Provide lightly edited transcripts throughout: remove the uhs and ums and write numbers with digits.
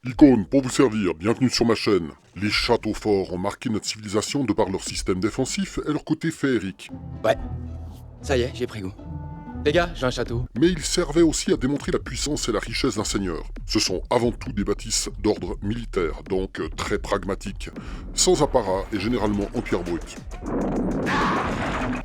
Icône, pour vous servir, bienvenue sur ma chaîne. Les châteaux forts ont marqué notre civilisation de par leur système défensif et leur côté féerique. Ouais, ça y est, j'ai pris goût. Les gars, j'ai un château. Mais ils servaient aussi à démontrer la puissance et la richesse d'un seigneur. Ce sont avant tout des bâtisses d'ordre militaire, donc très pragmatiques, sans apparat et généralement en pierre brute.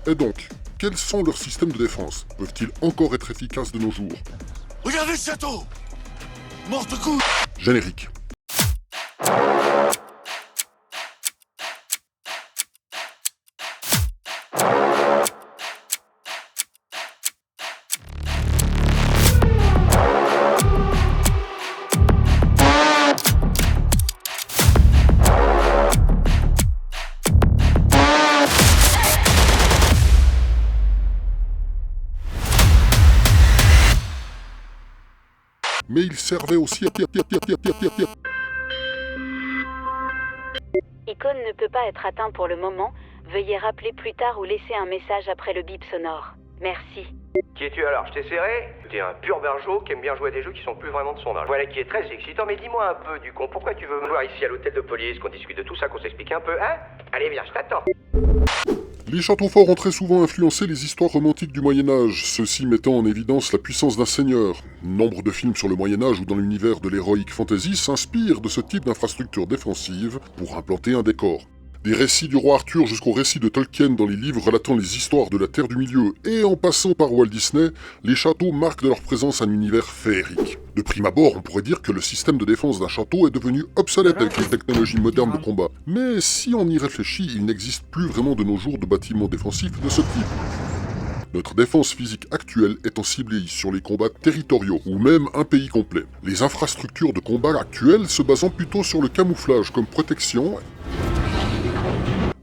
Et donc, quels sont leurs systèmes de défense? Peuvent-ils encore être efficaces de nos jours? Regardez ce château! Mort de coup! Générique. Mais ils servaient aussi à... Icône ne peut pas être atteint pour le moment. Veuillez rappeler plus tard ou laisser un message après le bip sonore. Merci. Qui es-tu alors? Je t'ai serré? T'es un pur bergeau qui aime bien jouer à des jeux qui sont plus vraiment de son âge. Voilà qui est très excitant, mais dis-moi un peu, du con, pourquoi tu veux me voir ici à l'hôtel de police, qu'on discute de tout ça, qu'on s'explique un peu, hein? Allez, viens, je t'attends. Les châteaux forts ont très souvent influencé les histoires romantiques du Moyen-Âge, ceux-ci mettant en évidence la puissance d'un seigneur. Nombre de films sur le Moyen-Âge ou dans l'univers de l'heroic fantasy s'inspirent de ce type d'infrastructure défensive pour implanter un décor. Des récits du roi Arthur jusqu'aux récits de Tolkien dans les livres relatant les histoires de la Terre du Milieu et en passant par Walt Disney, les châteaux marquent de leur présence un univers féerique. De prime abord, on pourrait dire que le système de défense d'un château est devenu obsolète avec les technologies modernes de combat. Mais si on y réfléchit, il n'existe plus vraiment de nos jours de bâtiments défensifs de ce type. Notre défense physique actuelle étant ciblée sur les combats territoriaux, ou même un pays complet. Les infrastructures de combat actuelles se basant plutôt sur le camouflage comme protection,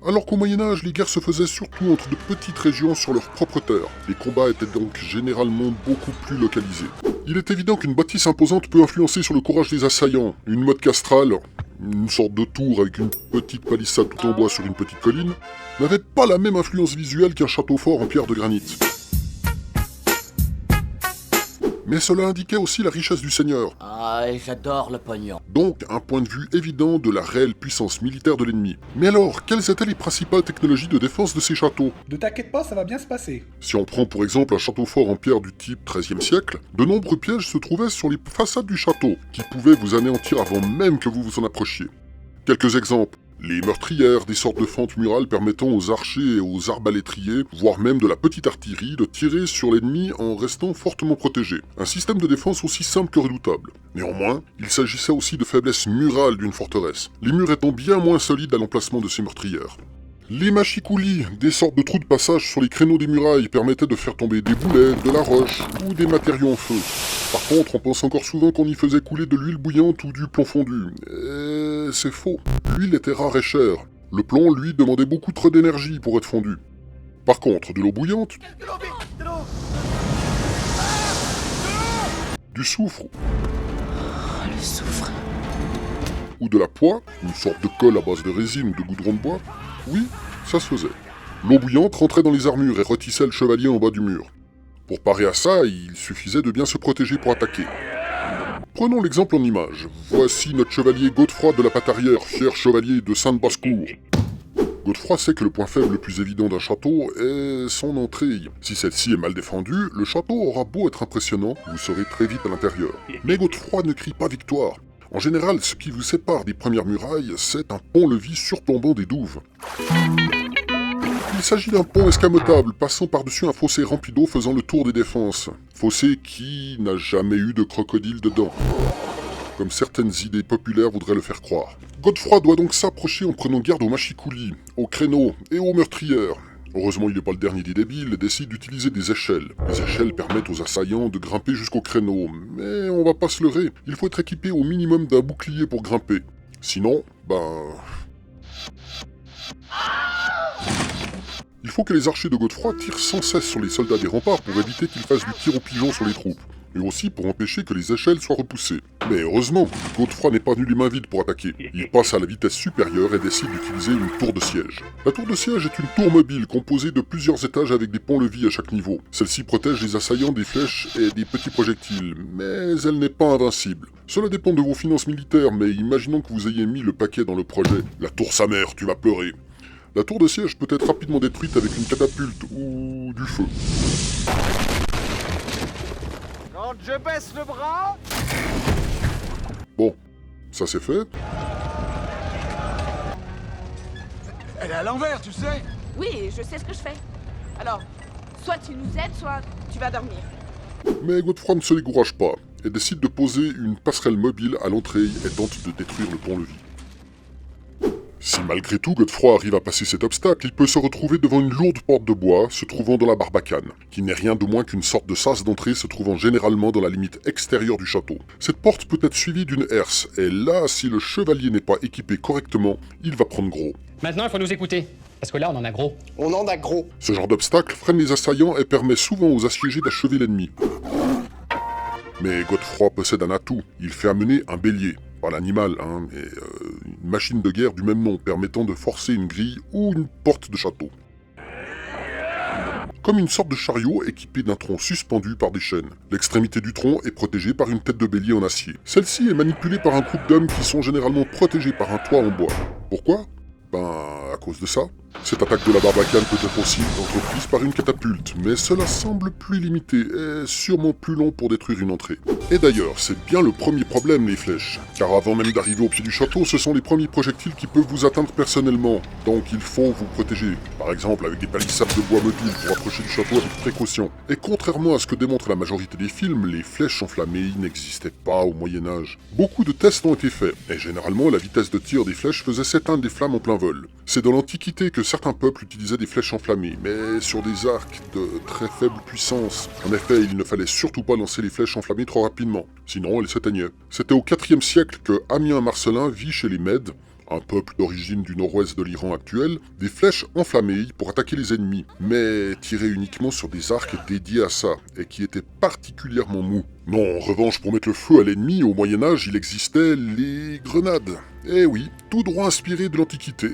alors qu'au Moyen-Âge, les guerres se faisaient surtout entre de petites régions sur leur propre terre. Les combats étaient donc généralement beaucoup plus localisés. Il est évident qu'une bâtisse imposante peut influencer sur le courage des assaillants. Une motte castrale, une sorte de tour avec une petite palissade tout en bois sur une petite colline, n'avait pas la même influence visuelle qu'un château fort en pierre de granit. Mais cela indiquait aussi la richesse du seigneur. Ah, j'adore le pognon. Donc, un point de vue évident de la réelle puissance militaire de l'ennemi. Mais alors, quelles étaient les principales technologies de défense de ces châteaux? Ne t'inquiète pas, ça va bien se passer. Si on prend pour exemple un château fort en pierre du type XIIIe siècle, de nombreux pièges se trouvaient sur les façades du château, qui pouvaient vous anéantir avant même que vous vous en approchiez. Quelques exemples. Les meurtrières, des sortes de fentes murales permettant aux archers et aux arbalétriers, voire même de la petite artillerie, de tirer sur l'ennemi en restant fortement protégés. Un système de défense aussi simple que redoutable. Néanmoins, il s'agissait aussi de faiblesses murales d'une forteresse, les murs étant bien moins solides à l'emplacement de ces meurtrières. Les machicoulis, des sortes de trous de passage sur les créneaux des murailles, permettaient de faire tomber des boulets, de la roche ou des matériaux en feu. Par contre, on pense encore souvent qu'on y faisait couler de l'huile bouillante ou du plomb fondu. Et c'est faux. L'huile était rare et chère. Le plomb, lui, demandait beaucoup trop d'énergie pour être fondu. Par contre, de l'eau bouillante, du soufre, Le soufre. ou de la poix, une sorte de colle à base de résine ou de goudron de bois, oui, ça se faisait. L'eau bouillante rentrait dans les armures et retissait le chevalier en bas du mur. Pour parer à ça, il suffisait de bien se protéger pour attaquer. Prenons l'exemple en image. Voici notre chevalier Godefroy de la Patarière, fier chevalier de Sainte-Basse-Cour. Godefroy sait que le point faible le plus évident d'un château est son entrée. Si celle-ci est mal défendue, le château aura beau être impressionnant, vous serez très vite à l'intérieur. Mais Godefroy ne crie pas victoire. En général, ce qui vous sépare des premières murailles, c'est un pont-levis surplombant des douves. Il s'agit d'un pont escamotable, passant par-dessus un fossé rempli d'eau faisant le tour des défenses. Fossé qui n'a jamais eu de crocodile dedans, comme certaines idées populaires voudraient le faire croire. Godefroy doit donc s'approcher en prenant garde aux machicoulis, aux créneaux et aux meurtrières. Heureusement, il n'est pas le dernier des débiles et décide d'utiliser des échelles. Les échelles permettent aux assaillants de grimper jusqu'au créneau, mais on va pas se leurrer, il faut être équipé au minimum d'un bouclier pour grimper. Sinon, il faut que les archers de Godefroy tirent sans cesse sur les soldats des remparts pour éviter qu'ils fassent du tir au pigeon sur les troupes. et aussi pour empêcher que les échelles soient repoussées. Mais heureusement, Godefroy n'est pas venu les mains vides pour attaquer. Il passe à la vitesse supérieure et décide d'utiliser une tour de siège. La tour de siège est une tour mobile composée de plusieurs étages avec des ponts-levis à chaque niveau. Celle-ci protège les assaillants des flèches et des petits projectiles, mais elle n'est pas invincible. Cela dépend de vos finances militaires, mais imaginons que vous ayez mis le paquet dans le projet. La tour sa mère, tu vas pleurer. La tour de siège peut être rapidement détruite avec une catapulte ou du feu. Quand je baisse le bras... Bon, ça c'est fait. Elle est à l'envers, tu sais. Oui, je sais ce que je fais. Alors, soit tu nous aides, soit tu vas dormir. Mais Godefroy ne se décourage pas et décide de poser une passerelle mobile à l'entrée et tente de détruire le pont-levis. Si malgré tout Godefroy arrive à passer cet obstacle, il peut se retrouver devant une lourde porte de bois se trouvant dans la barbacane, qui n'est rien de moins qu'une sorte de sas d'entrée se trouvant généralement dans la limite extérieure du château. Cette porte peut être suivie d'une herse, et là, si le chevalier n'est pas équipé correctement, il va prendre gros. Maintenant, il faut nous écouter, parce que là, on en a gros. On en a gros. Ce genre d'obstacle freine les assaillants et permet souvent aux assiégés d'achever l'ennemi. Mais Godefroy possède un atout, il fait amener un bélier. Pas l'animal, mais une machine de guerre du même nom permettant de forcer une grille ou une porte de château. Comme une sorte de chariot équipé d'un tronc suspendu par des chaînes. L'extrémité du tronc est protégée par une tête de bélier en acier. Celle-ci est manipulée par un groupe d'hommes qui sont généralement protégés par un toit en bois. Pourquoi ? À cause de ça. Cette attaque de la barbacane peut être aussi entreprise par une catapulte, mais cela semble plus limité et sûrement plus long pour détruire une entrée. Et d'ailleurs, c'est bien le premier problème, les flèches. Car avant même d'arriver au pied du château, ce sont les premiers projectiles qui peuvent vous atteindre personnellement, donc il faut vous protéger. Par exemple avec des palissades de bois mobiles pour approcher du château avec précaution. Et contrairement à ce que démontre la majorité des films, les flèches enflammées n'existaient pas au Moyen-Âge. Beaucoup de tests ont été faits, et généralement la vitesse de tir des flèches faisait s'éteindre des flammes en plein vol. C'est dans l'Antiquité que certains peuples utilisaient des flèches enflammées, mais sur des arcs de très faible puissance. En effet, il ne fallait surtout pas lancer les flèches enflammées trop rapidement, sinon elles s'éteignaient. C'était au IVe siècle que Amien Marcellin vit chez les Mèdes, un peuple d'origine du nord-ouest de l'Iran actuel, des flèches enflammées pour attaquer les ennemis, mais tirées uniquement sur des arcs dédiés à ça, et qui étaient particulièrement mous. Non, en revanche, pour mettre le feu à l'ennemi, au Moyen-Âge, il existait les grenades. Eh oui, tout droit inspiré de l'Antiquité.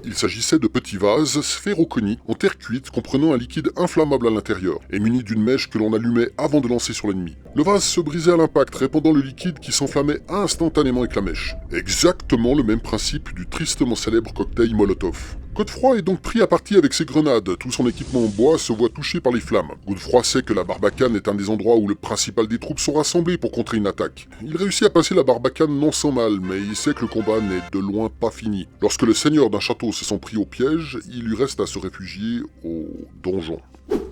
Il s'agissait de petits vases sphéroconiques en terre cuite comprenant un liquide inflammable à l'intérieur et muni d'une mèche que l'on allumait avant de lancer sur l'ennemi. Le vase se brisait à l'impact, répandant le liquide qui s'enflammait instantanément avec la mèche. Exactement le même principe du tristement célèbre cocktail Molotov. Godefroy est donc pris à partie avec ses grenades, tout son équipement en bois se voit touché par les flammes. Godefroy sait que la barbacane est un des endroits où le principal des troupes sont rassemblées pour contrer une attaque. Il réussit à passer la barbacane non sans mal, mais il sait que le combat n'est de loin pas fini. Lorsque le seigneur d'un château se sent pris au piège, il lui reste à se réfugier au donjon.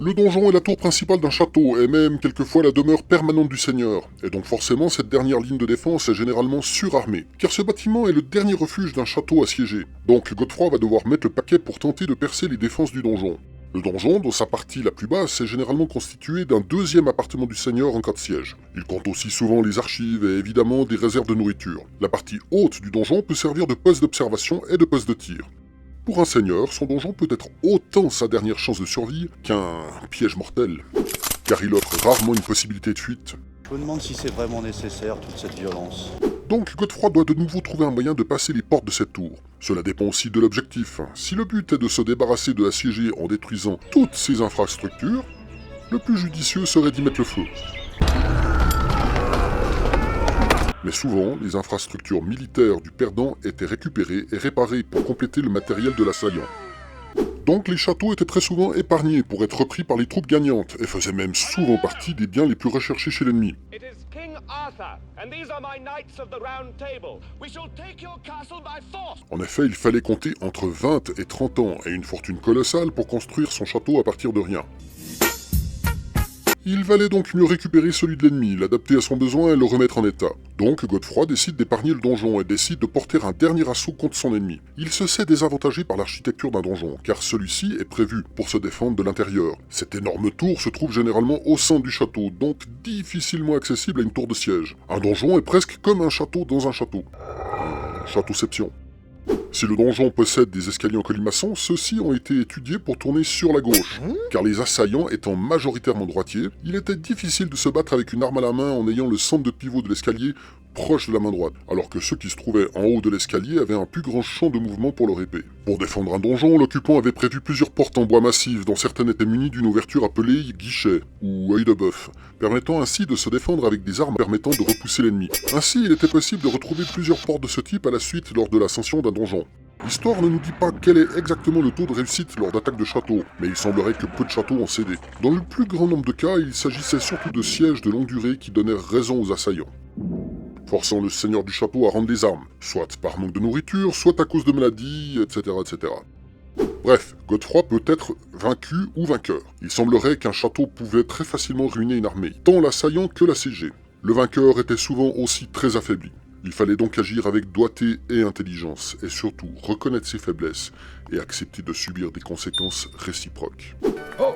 Le donjon est la tour principale d'un château, et même quelquefois la demeure permanente du seigneur. Et donc forcément, cette dernière ligne de défense est généralement surarmée, car ce bâtiment est le dernier refuge d'un château assiégé. Donc Godefroy va devoir mettre le paquet pour tenter de percer les défenses du donjon. Le donjon, dans sa partie la plus basse, est généralement constitué d'un deuxième appartement du seigneur en cas de siège. Il compte aussi souvent les archives et évidemment des réserves de nourriture. La partie haute du donjon peut servir de poste d'observation et de poste de tir. Pour un seigneur, son donjon peut être autant sa dernière chance de survie qu'un piège mortel, car il offre rarement une possibilité de fuite. Je me demande si c'est vraiment nécessaire, toute cette violence. Donc Godefroy doit de nouveau trouver un moyen de passer les portes de cette tour. Cela dépend aussi de l'objectif. Si le but est de se débarrasser de l'assiégé en détruisant toutes ses infrastructures, le plus judicieux serait d'y mettre le feu. Mais souvent, les infrastructures militaires du perdant étaient récupérées et réparées pour compléter le matériel de l'assaillant. Donc les châteaux étaient très souvent épargnés pour être repris par les troupes gagnantes et faisaient même souvent partie des biens les plus recherchés chez l'ennemi. En effet, il fallait compter entre 20 et 30 ans et une fortune colossale pour construire son château à partir de rien. Il valait donc mieux récupérer celui de l'ennemi, l'adapter à son besoin et le remettre en état. Donc Godefroy décide d'épargner le donjon et décide de porter un dernier assaut contre son ennemi. Il se sait désavantagé par l'architecture d'un donjon, car celui-ci est prévu pour se défendre de l'intérieur. Cette énorme tour se trouve généralement au sein du château, donc difficilement accessible à une tour de siège. Un donjon est presque comme un château dans un château. Châteauception. Si le donjon possède des escaliers en colimaçon, ceux-ci ont été étudiés pour tourner sur la gauche, car les assaillants étant majoritairement droitiers, il était difficile de se battre avec une arme à la main en ayant le centre de pivot de l'escalier proche de la main droite, alors que ceux qui se trouvaient en haut de l'escalier avaient un plus grand champ de mouvement pour leur épée. Pour défendre un donjon, l'occupant avait prévu plusieurs portes en bois massif, dont certaines étaient munies d'une ouverture appelée guichet, ou œil de bœuf, permettant ainsi de se défendre avec des armes permettant de repousser l'ennemi. Ainsi, il était possible de retrouver plusieurs portes de ce type à la suite lors de l'ascension d'un donjon. L'histoire ne nous dit pas quel est exactement le taux de réussite lors d'attaques de châteaux, mais il semblerait que peu de châteaux ont cédé. Dans le plus grand nombre de cas, il s'agissait surtout de sièges de longue durée qui donnèrent raison aux assaillants, forçant le seigneur du château à rendre des armes, soit par manque de nourriture, soit à cause de maladies, etc. etc. Bref, Godefroy peut être vaincu ou vainqueur. Il semblerait qu'un château pouvait très facilement ruiner une armée, tant l'assaillant que l'assiégé. Le vainqueur était souvent aussi très affaibli. Il fallait donc agir avec doigté et intelligence, et surtout reconnaître ses faiblesses et accepter de subir des conséquences réciproques. Oh!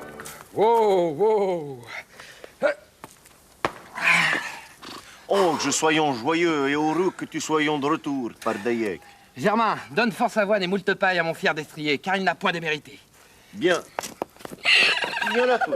Wow! Wow! Oh, que soyons joyeux et heureux que tu soyons de retour, par Dayek. Germain, donne force avoine et moult paille à mon fier destrier, car il n'a point démérité. Bien. Il y en a tout.